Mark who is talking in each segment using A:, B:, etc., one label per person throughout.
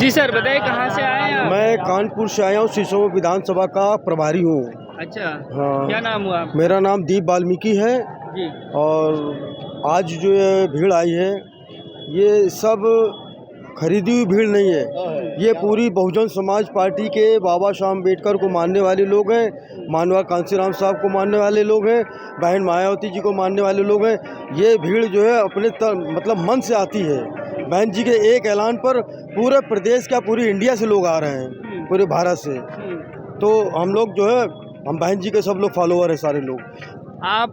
A: जी sir, बताइए कहाँ से आए हैं आप?
B: मैं कानपुर से आया हूँ, शीशों विधानसभा का प्रभारी हूँ।
A: अच्छा,
B: हाँ।
A: क्या नाम हुआ आपका?
B: मेरा नाम दीप वाल्मीकि है।
A: जी।
B: और आज जो ये भीड़ आई है, ये सब खरीदी हुई भीड़ नहीं है। ये पूरी बहुजन समाज पार्टी के बाबा साहब अम्बेडकर को मानने वाले लोग हैं, मानवा कांसीराम साहब को मानने वाले लोग हैं, बहन मायावती जी को मानने वाले लोग हैं। ये भीड़ जो है अपने मतलब मन से आती है। बहन जी के एक ऐलान पर पूरे प्रदेश का, पूरी इंडिया से लोग आ रहे हैं, पूरे भारत से। तो हम लोग जो है, हम बहन जी के सब लोग फॉलोअर हैं, सारे लोग।
A: आप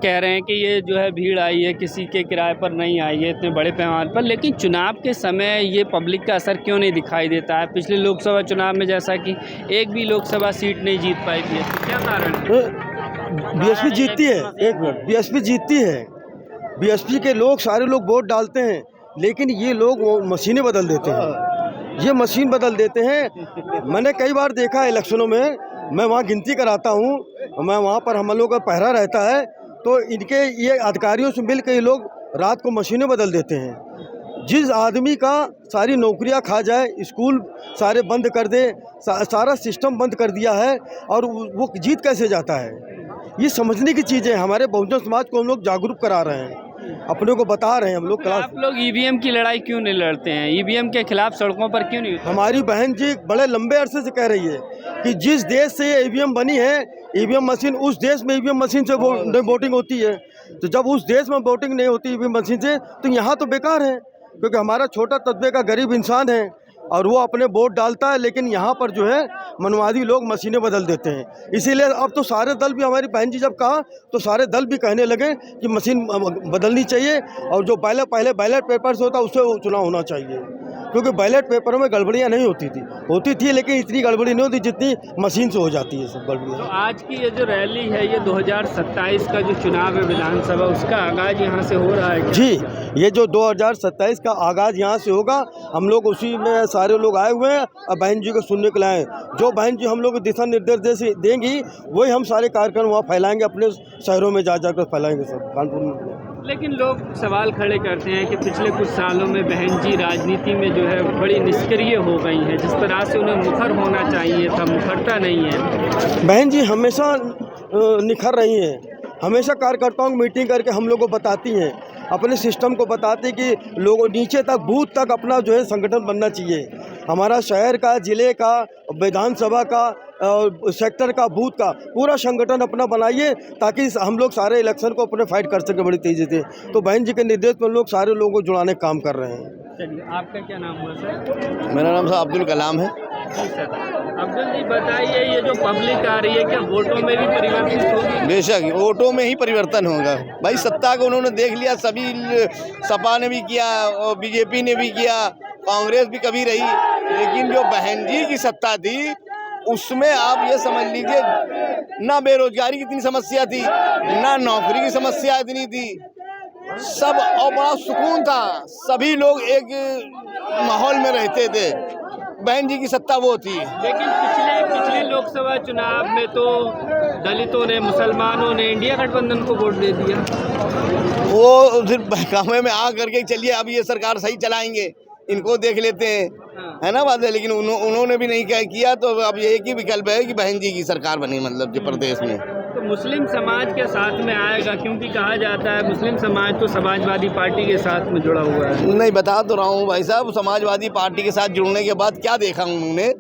A: कह रहे हैं कि ये जो है भीड़ आई है, किसी के किराए पर नहीं आई है इतने बड़े पैमाने पर, लेकिन चुनाव के समय ये पब्लिक का असर क्यों नहीं दिखाई देता है? पिछले लोकसभा चुनाव में जैसा कि एक भी लोकसभा सीट नहीं जीत पाई थी, तो क्या कारण है?
B: बीएसपी जीतती है, एक मिनट, बीएसपी जीतती है। बीएसपी के लोग, सारे लोग वोट डालते हैं, लेकिन ये लोग वो मशीनें बदल देते हैं। ये मशीन बदल देते हैं। मैंने कई बार देखा है इलेक्शनों में, मैं वहाँ गिनती कराता हूँ, मैं वहाँ पर हम लोग का पहरा रहता है, तो इनके ये अधिकारियों से मिल के ये लोग रात को मशीनें बदल देते हैं। जिस आदमी का सारी नौकरियां खा जाए, स्कूल सारे बंद कर दे, सारा सिस्टम बंद कर दिया है, और वो जीत कैसे जाता है? ये समझने की चीज़ें हमारे बहुजन समाज को हम लोग जागरूक करा रहे हैं, अपने को बता रहे हैं हम लोग।
A: आप लोग ईवीएम की लड़ाई क्यों नहीं लड़ते हैं? ईवीएम के खिलाफ सड़कों पर क्यों नहीं उतरते?
B: हमारी बहन जी बड़े लंबे अरसे से कह रही है कि जिस देश से ये ईवीएम बनी है, ईवीएम मशीन, उस देश में ईवीएम मशीन से वोटिंग होती है। तो जब उस देश में वोटिंग नहीं होती ईवीएम मशीन से, तो यहाँ तो बेकार है, क्योंकि हमारा छोटा तबके का गरीब इंसान है और वो अपने वोट डालता है, लेकिन यहाँ पर जो है मनवादी लोग मशीनें बदल देते हैं। इसीलिए अब तो सारे दल भी, हमारी बहन जी जब कहा तो सारे दल भी कहने लगे कि मशीन बदलनी चाहिए, और जो पहले बैलेट पेपर से होता है उससे चुनाव होना चाहिए, क्योंकि बैलेट पेपरों में गड़बड़ियाँ नहीं होती थी, लेकिन इतनी गड़बड़ी नहीं होती जितनी मशीन से हो जाती है सब गड़बड़ियाँ।
A: तो आज की ये जो रैली है, ये 2027 का जो चुनाव है विधानसभा, उसका आगाज यहाँ से हो रहा है क्या?
B: जी, ये जो 2027 का आगाज़ यहाँ से होगा, हम लोग उसी में सारे लोग आए हुए हैं और बहन जी को सुनने के लिए आए हैं। जो बहन जी हम लोग को दिशा निर्देश देंगी, वही हम सारे कार्यक्रम वहाँ फैलाएंगे, अपने शहरों में जा कर फैलाएंगे सब, कानपुर में।
A: लेकिन लोग सवाल खड़े करते हैं कि पिछले कुछ सालों में बहन जी राजनीति में जो है बड़ी निष्क्रिय हो गई हैं, जिस तरह से उन्हें मुखर होना चाहिए था, मुखरता नहीं है।
B: बहन जी हमेशा निखर रही हैं, हमेशा कार्यकर्ताओं की मीटिंग करके हम लोग को बताती हैं, अपने सिस्टम को बताते कि लोगों नीचे तक, बूथ तक अपना जो है संगठन बनना चाहिए। हमारा शहर का, ज़िले का, विधानसभा का, सेक्टर का, बूथ का पूरा संगठन अपना बनाइए, ताकि हम लोग सारे इलेक्शन को अपने फाइट कर सकें बड़ी तेज़ी से। तो बहन जी के निर्देश पर लोग सारे लोगों को जुड़ाने का काम कर रहे हैं।
A: चलिए, आपका क्या नाम हुआ सर?
C: मेरा नाम सर अब्दुल कलाम है।
A: जी सर, अब्दुल जी बताइए, ये जो पब्लिक आ रही है, क्या वोटों में भी परिवर्तन होगी?
C: बेशक वोटों में ही परिवर्तन होगा भाई। सत्ता को उन्होंने देख लिया, सभी सपा ने भी किया और बीजेपी ने भी किया, कांग्रेस भी कभी रही, लेकिन जो बहन जी की सत्ता थी उसमें आप ये समझ लीजिए, ना बेरोजगारी की इतनी समस्या थी, ना नौकरी की समस्या इतनी थी, सब और बड़ा सुकून था, सभी लोग एक माहौल में रहते थे। बहन जी की सत्ता वो थी।
A: लेकिन पिछले लोकसभा चुनाव में तो दलितों ने, मुसलमानों ने इंडिया गठबंधन को वोट दे दिया।
C: वो सिर्फ बहकावे में आ करके चलिए अब ये सरकार सही चलाएंगे, इनको देख लेते हैं, है ना बात है। लेकिन उन्होंने भी नहीं किया, तो अब ये एक ही विकल्प है कि बहन जी की सरकार बनी, मतलब जो प्रदेश में।
A: तो मुस्लिम समाज के साथ में आएगा, क्योंकि कहा जाता है मुस्लिम समाज तो समाजवादी पार्टी के साथ में जुड़ा हुआ है।
C: नहीं, बता तो रहा हूँ भाई साहब, समाजवादी पार्टी के साथ जुड़ने के बाद क्या देखा उन्होंने,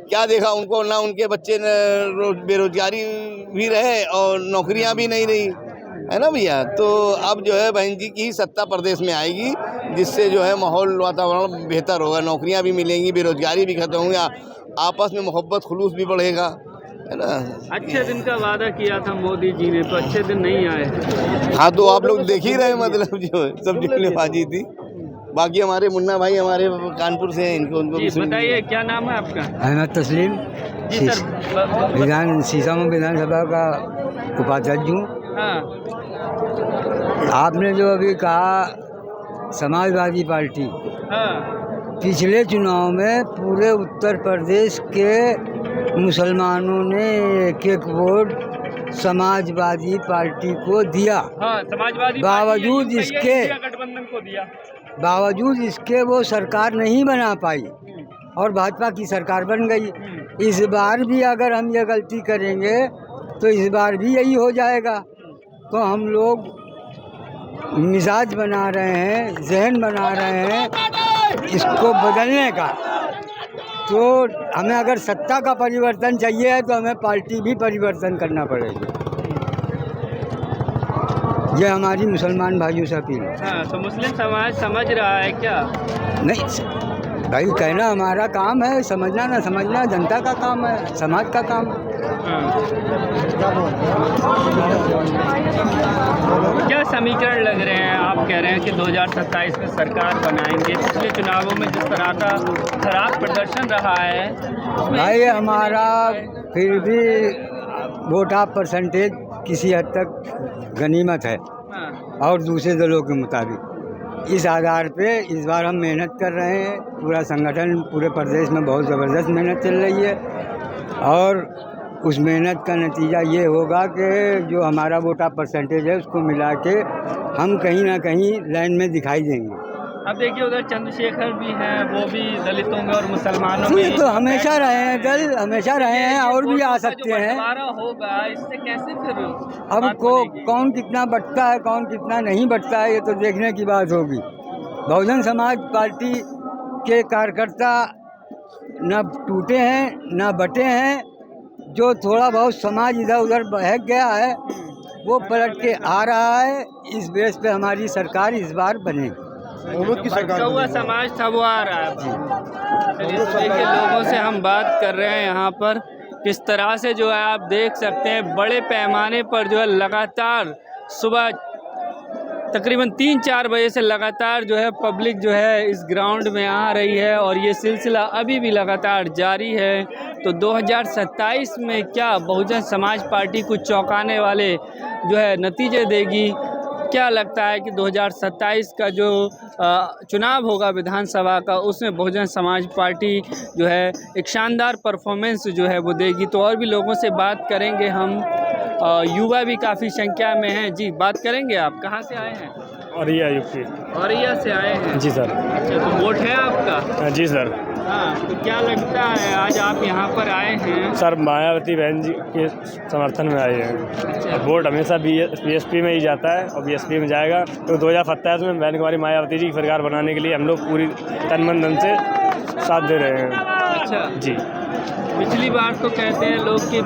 C: क्या देखा उनको? ना उनके बच्चे बेरोजगारी भी रहे और नौकरियां भी नहीं रही, है ना भैया। तो अब जो है बहन जी की ही सत्ता प्रदेश में आएगी, जिससे जो है माहौल, वातावरण बेहतर होगा, नौकरियां भी मिलेंगी, बेरोजगारी भी खत्म होगी, आपस में मोहब्बत खुलूस भी बढ़ेगा, है ना।
A: अच्छे दिन का वादा किया था मोदी जी ने, तो अच्छे दिन नहीं आए।
C: हाँ, तो आप लोग देख ही रहे, मतलब जो सब जुमलेबाजी थी। बाकी हमारे मुन्ना भाई हमारे कानपुर से हैं, इनको
A: बताइए क्या नाम है आपका?
D: अहमद तस्लीम।
A: जी सर,
D: शीशम विधानसभा का उपाध्यक्ष हूँ।
A: हाँ,
D: आपने जो अभी कहा समाजवादी पार्टी,
A: हाँ,
D: पिछले चुनाव में पूरे उत्तर प्रदेश के मुसलमानों ने एक वोट समाजवादी पार्टी को दिया।
A: हाँ, समाजवादी
D: बावजूद इसके
A: गठबंधन को दिया।
D: बावजूद इसके वो सरकार नहीं बना पाई और भाजपा की सरकार बन गई। इस बार भी अगर हम ये गलती करेंगे तो इस बार भी यही हो जाएगा। तो हम लोग मिजाज बना रहे हैं, जहन बना रहे हैं इसको बदलने का। तो हमें अगर सत्ता का परिवर्तन चाहिए है तो हमें पार्टी भी परिवर्तन करना पड़ेगा। ये हमारी मुसलमान भाइयों से अपील है।
A: हाँ, तो मुस्लिम समाज समझ रहा है क्या?
D: नहीं भाई, कहना हमारा काम है, समझना ना समझना जनता का काम है, समाज का काम है।
A: क्या समीकरण लग रहे हैं? आप कह रहे हैं कि 2027 में सरकार बनाएंगे। पिछले चुनावों में जिस तरह का खराब प्रदर्शन रहा है
D: भाई, हमारा फिर भी वोट ऑफ परसेंटेज किसी हद तक गनीमत है और दूसरे दलों के मुताबिक। इस आधार पे इस बार हम मेहनत कर रहे हैं। पूरा संगठन पूरे प्रदेश में बहुत ज़बरदस्त मेहनत चल रही है और उस मेहनत का नतीजा ये होगा कि जो हमारा वोट ऑफ परसेंटेज है उसको मिला के हम कहीं ना कहीं लाइन में दिखाई देंगे।
A: अब देखिए उधर चंद्रशेखर भी हैं, वो भी दलितों में और मुसलमानों में
D: तो हमेशा रहे हैं, दल हमेशा रहे हैं और भी आ सकते हैं।
A: होगा इससे कैसे फिर
D: अब कौन कितना बंटता है, कौन कितना नहीं बंटता है, ये तो देखने की बात होगी। बहुजन समाज पार्टी के कार्यकर्ता न टूटे हैं न बटे हैं। जो थोड़ा बहुत समाज इधर उधर बहक गया है वो पलट के आ रहा है। इस बेस पे हमारी सरकार इस बार बनेगी।
A: हुआ समाज था वो आ रहा है। चलिए देखिए, लोगों से हम बात कर रहे हैं यहाँ पर। किस तरह से जो है आप देख सकते हैं बड़े पैमाने पर जो है लगातार सुबह तकरीबन 3-4 बजे से लगातार जो है पब्लिक जो है इस ग्राउंड में आ रही है और ये सिलसिला अभी भी लगातार जारी है। तो 2027 में क्या बहुजन समाज पार्टी कुछ चौंकाने वाले जो है नतीजे देगी? क्या लगता है कि 2027 का जो चुनाव होगा विधानसभा का, उसमें बहुजन समाज पार्टी जो है एक शानदार परफॉर्मेंस जो है वो देगी? तो और भी लोगों से बात करेंगे हम। युवा भी काफ़ी संख्या में हैं। जी, बात करेंगे। आप कहाँ से आए हैं?
E: औरैया यूपी।
A: औरैया से आए हैं?
E: जी सर।
A: अच्छा, तो वोट है आपका?
E: जी सर।
A: हाँ, तो क्या लगता है आज आप यहाँ पर आए हैं?
E: सर, मायावती बहन जी के समर्थन में आए हैं।
A: अच्छा।
E: वोट हमेशा बीएसपी में ही जाता है और बीएसपी में जाएगा। तो 2027 में बहन कुमारी मायावती जी की सरकार बनाने के लिए हम लोग पूरी तन मन धन से साथ दे रहे हैं।
A: अच्छा
E: जी।
A: पिछली बार तो कहते हैं लोग कि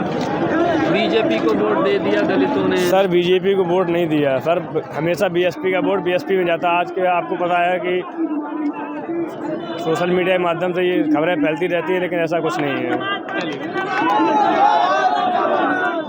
A: बीजेपी को वोट दे दिया दलितों ने।
E: सर, बीजेपी को वोट नहीं दिया सर, हमेशा बीएसपी का वोट बीएसपी में जाता है। आज के आपको पता है कि सोशल मीडिया के माध्यम से ये खबरें फैलती रहती है, लेकिन ऐसा कुछ नहीं है।